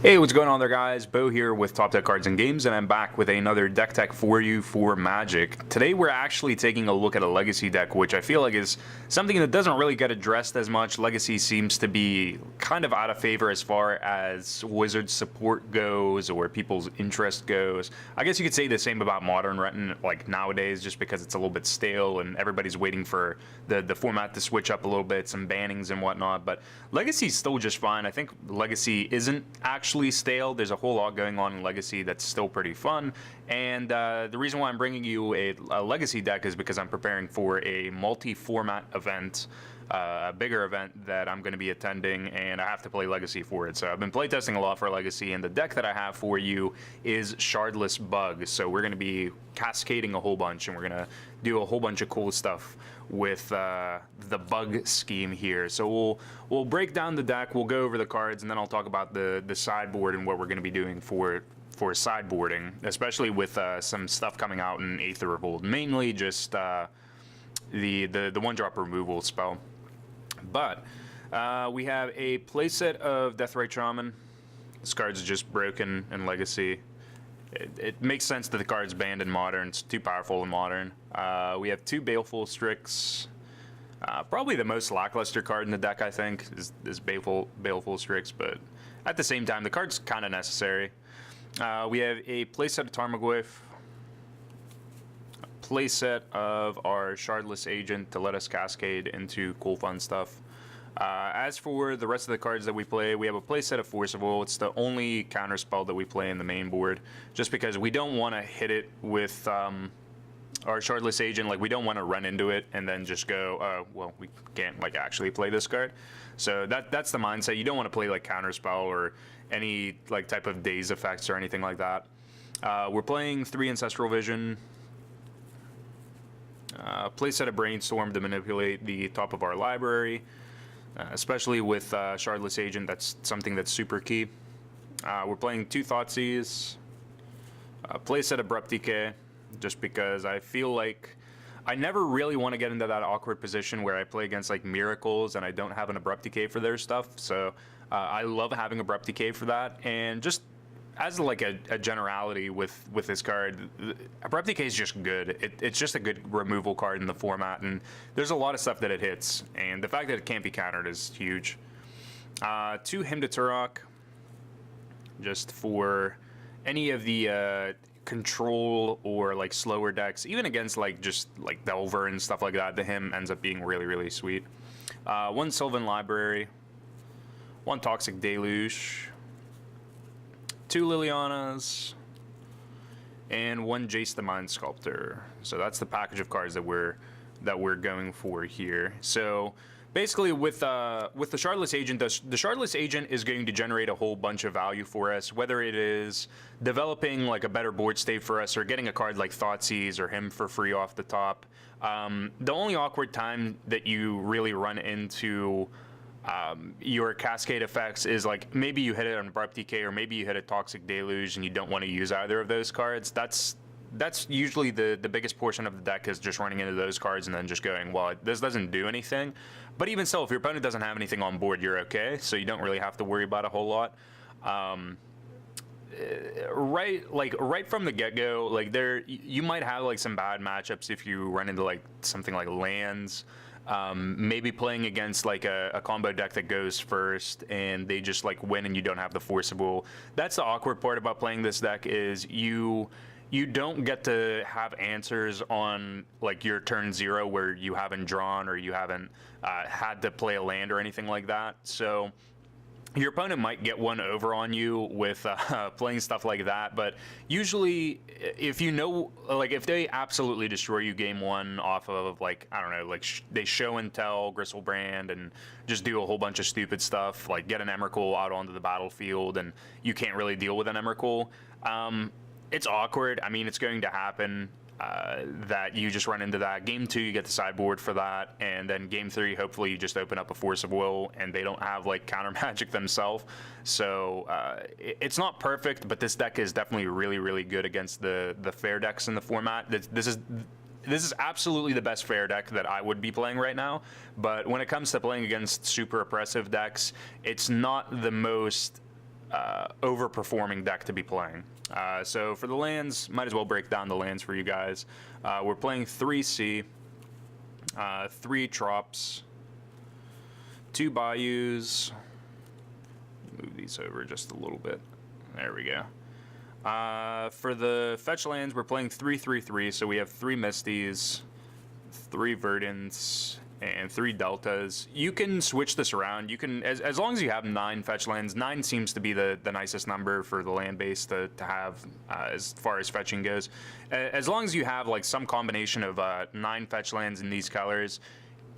Hey, what's going on there, guys? Bo here with Top Tech Cards and Games, and I'm back with another deck tech for you for Magic. Today we're actually taking a look at a Legacy deck, which I feel like is something that doesn't really get addressed as much. Legacy seems to be kind of out of favor as far as Wizard support goes, or people's interest goes. I guess you could say the same about Modern like nowadays, just because it's a little bit stale and everybody's waiting for the format to switch up a little bit, some bannings and whatnot. But Legacy's still just fine. I think Legacy isn't actually stale. There's a whole lot going on in Legacy that's still pretty fun, and the reason why I'm bringing you a Legacy deck is because I'm preparing for a multi-format event, a bigger event that I'm going to be attending, and I have to play Legacy for it. So I've been playtesting a lot for Legacy, and the deck that I have for you is Shardless BUG. So we're going to be cascading a whole bunch, and we're going to do a whole bunch of cool stuff with the bug scheme here. So we'll break down the deck, we'll go over the cards, and then I'll talk about the sideboard and what we're going to be doing for sideboarding, especially with some stuff coming out in Aether Revolt, mainly just the one-drop removal spell. But we have a playset of Deathrite Shaman. This card's just broken in Legacy. It makes sense that the card's banned in Modern. It's too powerful in Modern. We have two Baleful Strix. Probably the most lackluster card in the deck, I think, is Baleful Strix, but at the same time, the card's kind of necessary. We have a playset of Tarmogoyf, a playset of our Shardless Agent to let us cascade into cool fun stuff. As for the rest of the cards that we play, we have a playset of Forcible. It's the only counter spell that we play in the main board, just because we don't want to hit it with our Shardless Agent. Like, we don't want to run into it and then just go, well, we can't like actually play this card. So that's the mindset. You don't want to play like counter spell or any like type of daze effects or anything like that. We're playing 3 Ancestral Vision. Playset of Brainstorm to manipulate the top of our library. Especially with Shardless Agent, that's something that's super key. We're playing 2 Thoughtseize, playset Abrupt Decay, just because I feel like I never really want to get into that awkward position where I play against like Miracles and I don't have an Abrupt Decay for their stuff. So I love having Abrupt Decay for that, and just as like a generality with this card, Abrupt Decay is just good. It's just a good removal card in the format, and there's a lot of stuff that it hits, and the fact that it can't be countered is huge. 2 Hymn to Turok, just for any of the control or like slower decks, even against like just like Delver and stuff like that. The Hymn ends up being really sweet. 1 Sylvan Library, 1 Toxic Deluge, 2 Lilianas, and 1 Jace the Mind Sculptor. So that's the package of cards that we're going for here. So basically, with the Shardless Agent, the Shardless Agent is going to generate a whole bunch of value for us, whether it is developing like a better board state for us or getting a card like Thoughtseize or Him for free off the top. The only awkward time that you really run into your cascade effects is like maybe you hit it on Abrupt Decay or maybe you hit a Toxic Deluge and you don't want to use either of those cards. That's usually the biggest portion of the deck, is just running into those cards and then just going, well, this doesn't do anything. But even so, if your opponent doesn't have anything on board, you're okay, so you don't really have to worry about a whole lot. Right from the get-go, like you might have like some bad matchups if you run into like something like lands. Maybe playing against like a combo deck that goes first and they just like win and you don't have the Forcible. That's the awkward part about playing this deck, is you don't get to have answers on like your turn 0 where you haven't drawn or you haven't had to play a land or anything like that. So your opponent might get one over on you with playing stuff like that, but usually if you know, like if they absolutely destroy you game 1 off of like, I don't know, like they show and tell Gristlebrand and just do a whole bunch of stupid stuff, like get an Emrakul out onto the battlefield and you can't really deal with an Emrakul, it's awkward. I mean, it's going to happen. That you just run into that. Game 2, you get the sideboard for that, and then game 3, hopefully you just open up a Force of Will, and they don't have like counter magic themselves. So it's not perfect, but this deck is definitely really good against the fair decks in the format. This is absolutely the best fair deck that I would be playing right now. But when it comes to playing against super oppressive decks, it's not the most overperforming deck to be playing. So for the lands, might as well break down the lands for you guys. We're playing 3 sea, 3 Trops, 2 Bayous. Move these over just a little bit. There we go. For the fetch lands, we're playing 3/3/3, so we have 3 Misties, 3 Verdants, and 3 Deltas. You can switch this around. You can, as long as you have 9 fetch lands. 9 seems to be the nicest number for the land base to have as far as fetching goes. As long as you have like some combination of 9 fetch lands in these colors,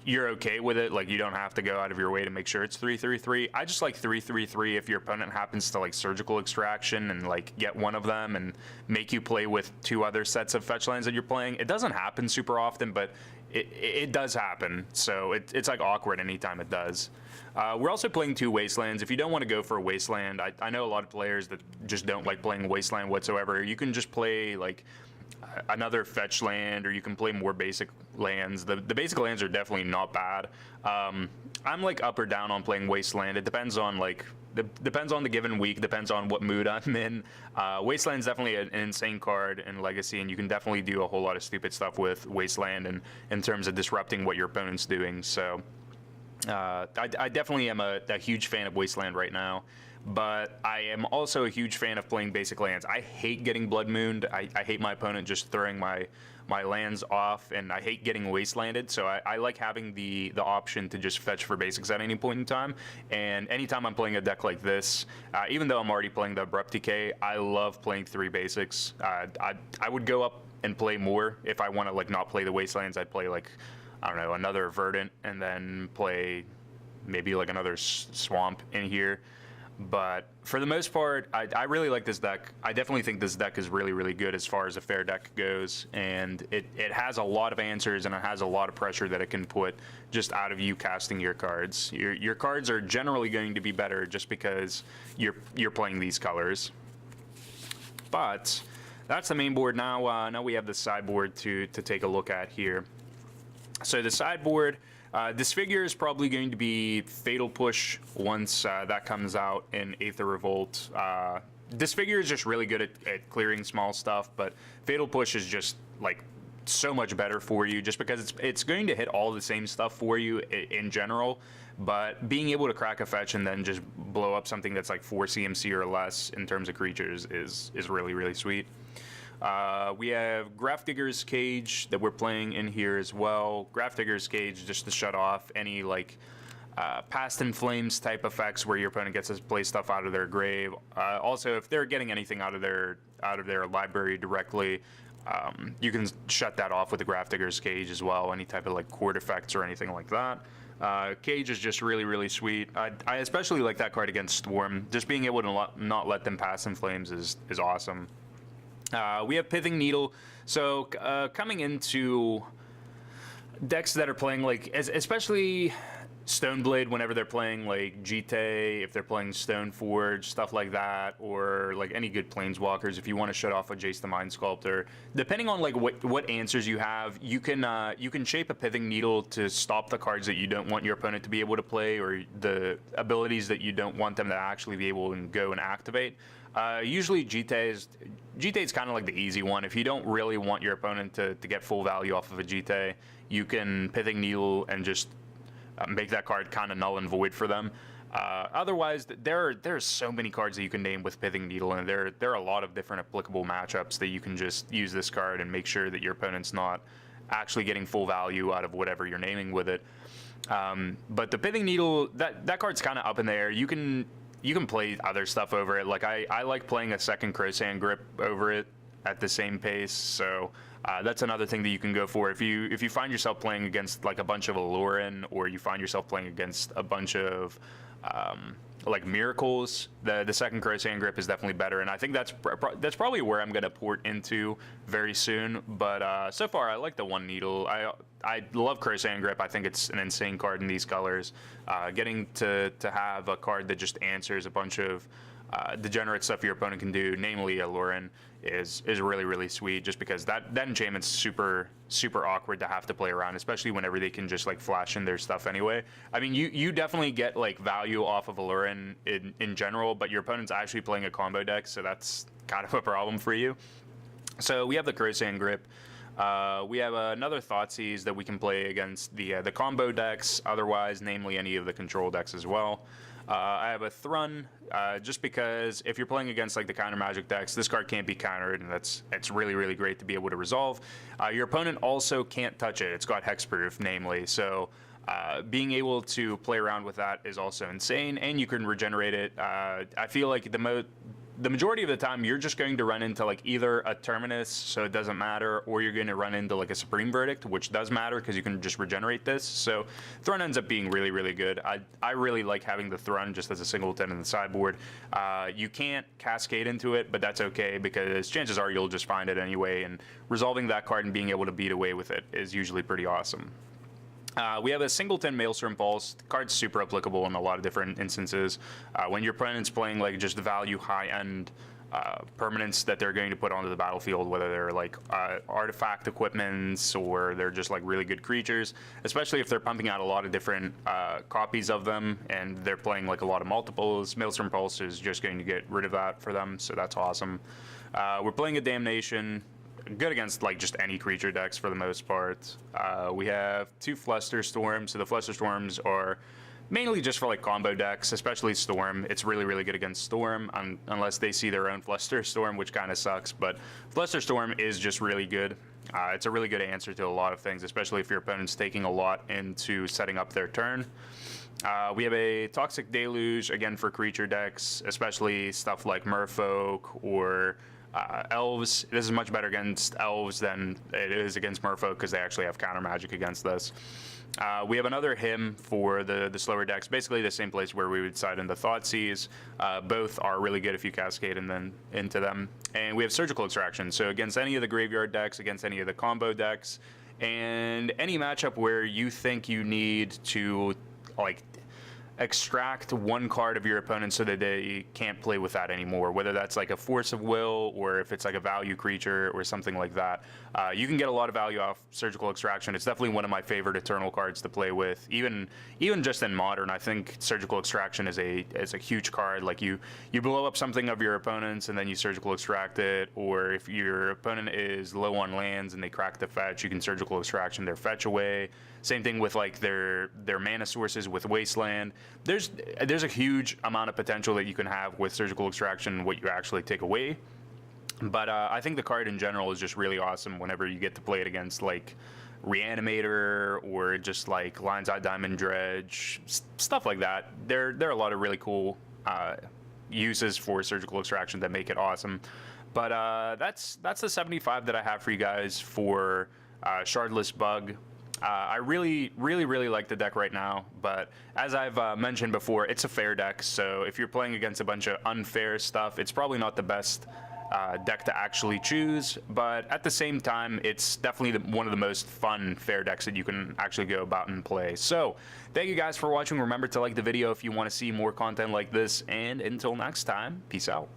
you're okay with it. Like, you don't have to go out of your way to make sure it's 3/3/3. I just like 3/3/3 if your opponent happens to like surgical extraction and like get one of them and make you play with 2 other sets of fetch lands that you're playing. It doesn't happen super often, but it does happen. So it's like awkward anytime it does. We're also playing 2 Wastelands. If you don't want to go for a Wasteland, I know a lot of players that just don't like playing Wasteland whatsoever. You can just play like another fetch land, or you can play more basic lands. The basic lands are definitely not bad. I'm like up or down on playing Wasteland. It depends on like depends on the given week, depends on what mood I'm in. Wasteland's definitely an insane card in Legacy, and you can definitely do a whole lot of stupid stuff with Wasteland and in terms of disrupting what your opponent's doing. So I definitely am a huge fan of Wasteland right now. But I am also a huge fan of playing basic lands. I hate getting Blood Mooned. I hate my opponent just throwing my lands off, and I hate getting Wastelanded. So I like having the option to just fetch for basics at any point in time. And anytime I'm playing a deck like this, even though I'm already playing the Abrupt Decay, I love playing 3 basics. I would go up and play more if I want to like not play the Wastelands. I'd play like, I don't know, another Verdant, and then play maybe like another Swamp in here. But for the most part, I really like this deck. I definitely think this deck is really, really good as far as a fair deck goes. And it has a lot of answers, and it has a lot of pressure that it can put just out of you casting your cards. Your cards are generally going to be better just because you're playing these colors. But that's the main board. Now we have the sideboard to take a look at here. So the sideboard... this figure is probably going to be Fatal Push once that comes out in Aether Revolt. This figure is just really good at clearing small stuff, but Fatal Push is just like so much better for you just because it's going to hit all the same stuff for you in general, but being able to crack a fetch and then just blow up something that's like 4 CMC or less in terms of creatures is really, really sweet. We have Grafdigger's Cage that we're playing in here as well. Grafdigger's Cage just to shut off any like Past in Flames type effects where your opponent gets to play stuff out of their grave. Also, if they're getting anything out of their library directly, you can shut that off with the Grafdigger's Cage as well. Any type of like court effects or anything like that. Cage is just really, really sweet. I especially like that card against Storm. Just being able to not let them Past in Flames is awesome. We have Pithing Needle. So coming into decks that are playing like, especially Stoneblade whenever they're playing like Jite, if they're playing Stoneforge, stuff like that, or like any good Planeswalkers, if you want to shut off a Jace the Mind Sculptor, depending on like what answers you have, you can shape a Pithing Needle to stop the cards that you don't want your opponent to be able to play, or the abilities that you don't want them to actually be able to go and activate. Usually Jite is kind of like the easy one. If you don't really want your opponent to get full value off of a Jite, you can Pithing Needle and just make that card kind of null and void for them. Otherwise, there's so many cards that you can name with Pithing Needle, and there are a lot of different applicable matchups that you can just use this card and make sure that your opponent's not actually getting full value out of whatever you're naming with it. But the Pithing Needle, that card's kind of up in the air. You can play other stuff over it. Like I like playing a second Crowsand Grip over it at the same pace. So that's another thing that you can go for. If you find yourself playing against like a bunch of Alurin, or you find yourself playing against a bunch of like Miracles, the second Crowsand Grip is definitely better. And I think that's probably where I'm going to port into very soon. But so far, I like the One Needle. I love Crowsand Grip. I think it's an insane card in these colors. Getting to have a card that just answers a bunch of degenerate stuff your opponent can do, namely Alurin, is really, really sweet, just because that enchantment's super awkward to have to play around, especially whenever they can just like flash in their stuff anyway. I mean, you definitely get like value off of Alurin in general, but your opponent's actually playing a combo deck, so that's kind of a problem for you. So we have the Crosand Grip. We have another Thoughtseize that we can play against the combo decks, otherwise, namely any of the control decks as well. I have a Thrun, just because if you're playing against like the counter magic decks, this card can't be countered, and it's really, really great to be able to resolve. Your opponent also can't touch it. It's got hexproof, namely, so being able to play around with that is also insane, and you can regenerate it. I feel like the majority of the time you're just going to run into like either a Terminus, so it doesn't matter, or you're going to run into like a Supreme Verdict, which does matter because you can just regenerate this. So Thrun ends up being really, really good. I really like having the Thrun just as a singleton in the sideboard. You can't cascade into it, but that's okay, because chances are you'll just find it anyway, and resolving that card and being able to beat away with it is usually pretty awesome. We have a singleton Maelstrom Pulse. The card's super applicable in a lot of different instances. When your opponent's playing like just the value high-end permanents that they're going to put onto the battlefield, whether they're like artifact equipments or they're just like really good creatures, especially if they're pumping out a lot of different copies of them and they're playing like a lot of multiples, Maelstrom Pulse is just going to get rid of that for them, so that's awesome. We're playing a Damnation. Good against like just any creature decks for the most part. We have 2 Flusterstorms. So the Flusterstorms are mainly just for like combo decks, especially Storm. It's really, really good against Storm, unless they see their own Flusterstorm, which kind of sucks. But Flusterstorm is just really good. It's a really good answer to a lot of things, especially if your opponent's taking a lot into setting up their turn. We have a Toxic Deluge, again for creature decks, especially stuff like Merfolk or Elves. This is much better against Elves than it is against Merfolk, because they actually have counter magic against this. We have another Hymn for the slower decks, basically the same place where we would side in the Thoughtseize. Both are really good if you cascade and then into them. And we have Surgical Extraction, so against any of the graveyard decks, against any of the combo decks, and any matchup where you think you need to like extract one card of your opponent so that they can't play with that anymore, whether that's like a Force of Will or if it's like a value creature or something like that. You can get a lot of value off Surgical Extraction. It's definitely one of my favorite Eternal cards to play with, even just in Modern. I think Surgical Extraction is a huge card. Like you blow up something of your opponent's and then you Surgical Extract it, or if your opponent is low on lands and they crack the fetch, you can Surgical Extraction their fetch away. Same thing with like their mana sources with Wasteland. There's a huge amount of potential that you can have with Surgical Extraction, what you actually take away. But I think the card in general is just really awesome whenever you get to play it against like Reanimator or just like Lion's Eye Diamond Dredge, stuff like that. There are a lot of really cool uses for Surgical Extraction that make it awesome. But that's the 75 that I have for you guys for Shardless Bug. I really like the deck right now, but as I've mentioned before, it's a fair deck, so if you're playing against a bunch of unfair stuff, it's probably not the best deck to actually choose, but at the same time, it's definitely one of the most fun fair decks that you can actually go about and play. So, thank you guys for watching. Remember to like the video if you want to see more content like this, and until next time, peace out.